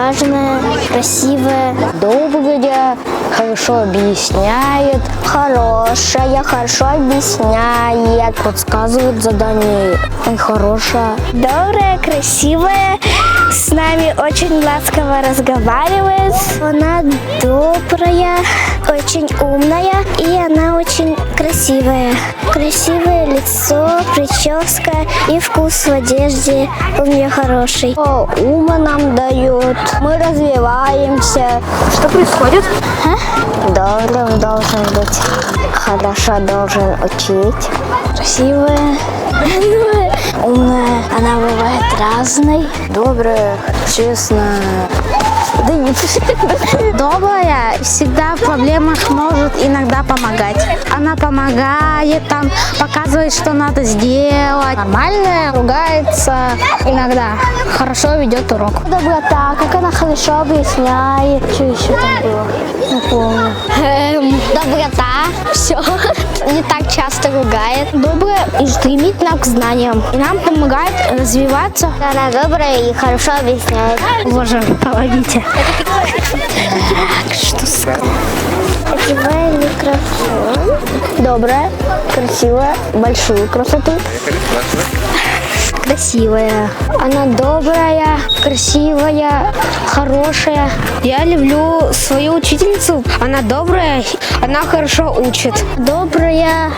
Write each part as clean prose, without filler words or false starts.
важная, красивая, добрая, хорошо объясняет, хорошая, хорошо объясняет, подсказывает задание, хорошая, добрая, красивая, с нами очень ласково разговаривает, она добрая, очень умная и она очень красивая. Красивое лицо, прическа и вкус в одежде у нее хороший. Ума нам дает, мы развиваемся. Что происходит? Добрым должен быть, хорошо должен учить. Красивая, умная, она бывает разной. Добрая, честная. Да нет. Добрая, всегда в проблемах может иногда помогать. Она помогает, там показывает, что надо сделать. Нормальная, ругается иногда. Хорошо ведет урок. Доброта, как она хорошо объясняет. Что еще там было? Не помню. Доброта, все. Не так часто ругает. Добрая и стремительна к знаниям. И нам помогает развиваться. Она добрая и хорошо объясняет. Боже, помогите. Что сказать? Одеваю микрофон. Добрая, красивая, большую красоту. Красивая. Она добрая, красивая, хорошая. Я люблю свою учительницу. Она добрая, она хорошо учит. Добрая.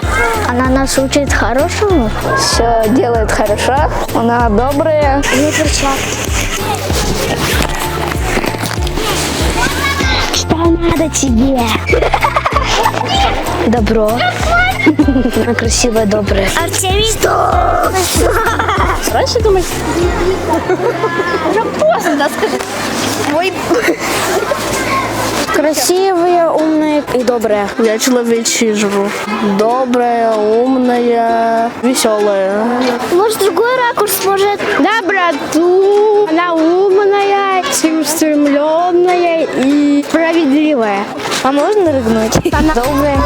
Она нас учит хорошему. Все делает хорошо. Она добрая. Не перчатки. Что надо тебе? Добро. Она красивая, добрая. Артемий, что? Раньше думать? Уже поздно, да, скажи. Ой. Красивая, умная и добрая. Я человечий живу. Добрая, умная, веселая. Может, другой ракурс, может? Доброту. Она умная, целеустремленная и справедливая. А можно рыгнуть? Она добрая.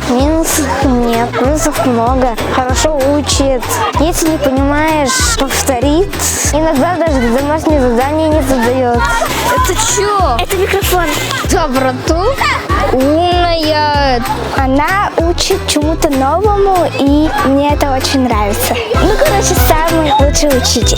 Минусов нет. Минусов много. Хорошо учит. Если не понимаешь, повторит. Иногда даже домашнее задание не задает. Это что? Это микрофон. Доброту. Умная. Она учит чему-то новому, и мне это очень нравится. Ну, короче, самый лучший учитель.